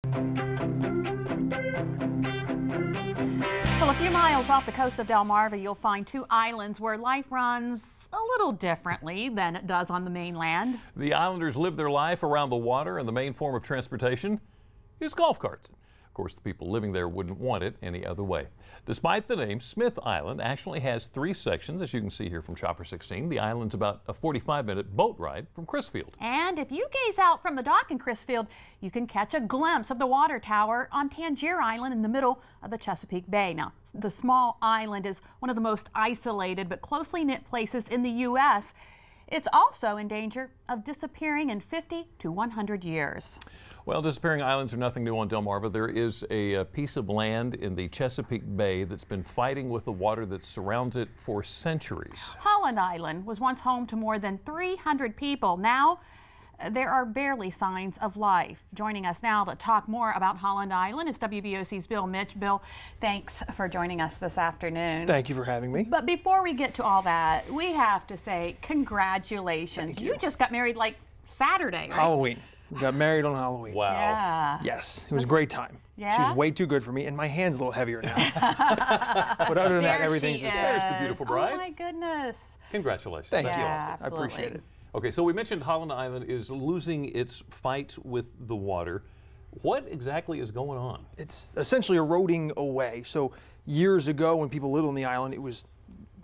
Well, a few miles off the coast of Delmarva, you'll find two islands where life runs a little differently than it does on the mainland. The islanders live their life around the water, and the main form of transportation is golf carts. Of course, the people living there wouldn't want it any other way. Despite the name, Smith Island actually has three sections, as you can see here from Chopper 16. The island's about a 45-minute boat ride from Crisfield. And if you gaze out from the dock in Crisfield, you can catch a glimpse of the water tower on Tangier Island in the middle of the Chesapeake Bay. Now, the small island is one of the most isolated but closely knit places in the U.S. It's also in danger of disappearing in 50 to 100 years. Well, disappearing islands are nothing new on Delmarva. There is a piece of land in the Chesapeake Bay that's been fighting with the water that surrounds it for centuries. Holland Island was once home to more than 300 people. Now, there are barely signs of life. Joining us now to talk more about Holland Island is WBOC's Bill Mich. Bill, thanks for joining us this afternoon. Thank you for having me. But before we get to all that, we have to say congratulations. Thank you. You just got married like Saturday, right? Halloween. We got married on Halloween. Wow. Yeah. Yes, it was a great time. Yeah? She was way too good for me, and my hand's a little heavier now. But other than that, everything's the same. There's the beautiful bride. Oh my goodness. Congratulations. Thank That's you. awesome. I Absolutely. appreciate it. Okay, so we mentioned Holland Island is losing its fight with the water. What exactly is going on? It's essentially eroding away. So years ago, when people lived on the island, it was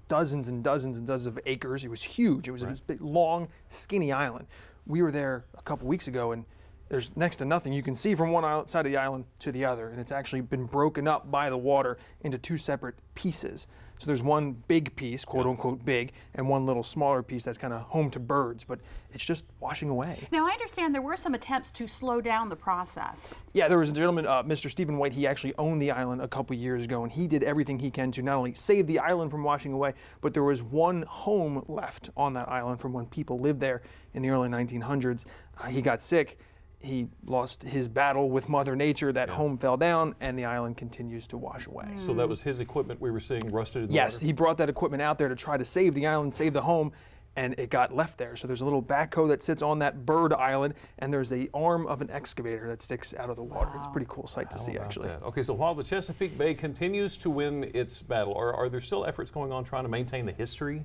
dozens and dozens and dozens of acres. It was huge. It was a big, long, skinny island. We were there a couple weeks ago, and there's next to nothing you can see from one side of the island to the other, and it's actually been broken up by the water into two separate pieces. So there's one big piece, quote unquote big, and one little smaller piece that's kind of home to birds, but it's just washing away. Now, I understand there were some attempts to slow down the process. Yeah, there was a gentleman, Mr. Stephen White. He actually owned the island a couple years ago, and he did everything he can to not only save the island from washing away, but there was one home left on that island from when people lived there in the early 1900s. He got sick. He lost his battle with Mother Nature. That home fell down, and the island continues to wash away. So that was his equipment we were seeing rusted in the Yes, water? he brought that equipment out there to try to save the island, save the home, and it got left there. So there's a little backhoe that sits on that bird island, and there's the arm of an excavator that sticks out of the water. It's a pretty cool sight to see, actually. Okay, so while the Chesapeake Bay continues to win its battle, are there still efforts going on trying to maintain the history?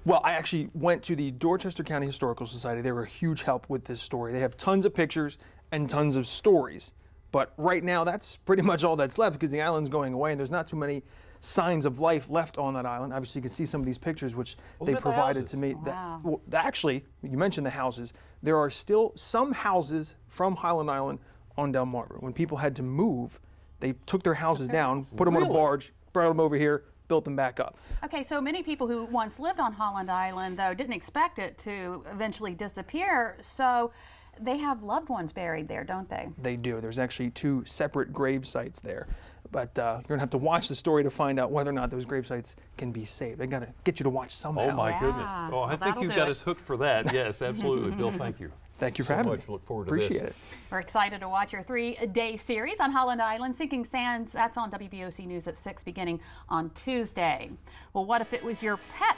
Well, I actually went to the Dorchester County Historical Society. They were a huge help with this story. They have tons of pictures and tons of stories. But right now, that's pretty much all that's left because the island's going away and there's not too many signs of life left on that island. Obviously, you can see some of these pictures which they provided to me. Wow. Well, actually, you mentioned the houses. There are still some houses from Holland Island on Delmarva. When people had to move, they took their houses down, put them on a barge, brought them over here, built them back up. Okay, so many people who once lived on Holland Island, though, didn't expect it to eventually disappear. So they have loved ones buried there, don't they? They do. There's actually two separate grave sites there. But you're going to have to watch the story to find out whether or not those grave sites can be saved. They're going to get you to watch somehow. Oh, my goodness. Oh, I think you've got us hooked for that. Yes, absolutely. Bill, thank you. Thank you for having me. Look forward to Appreciate this. it. We're excited to watch your 3-day series on Holland Island, Sinking Sands. That's on WBOC News at 6 beginning on Tuesday. Well, what if it was your pet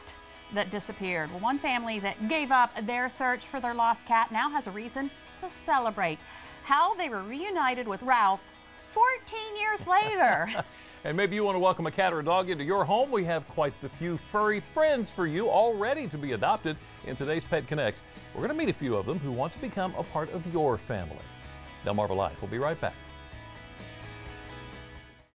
that disappeared? Well, one family that gave up their search for their lost cat now has a reason to celebrate. How they were reunited with Ralph 14 years later. And maybe you want to welcome a cat or a dog into your home. We have quite the few furry friends for you all ready to be adopted in today's Pet Connects. We're going to meet a few of them who want to become a part of your family. Delmarva Live. We'll be right back.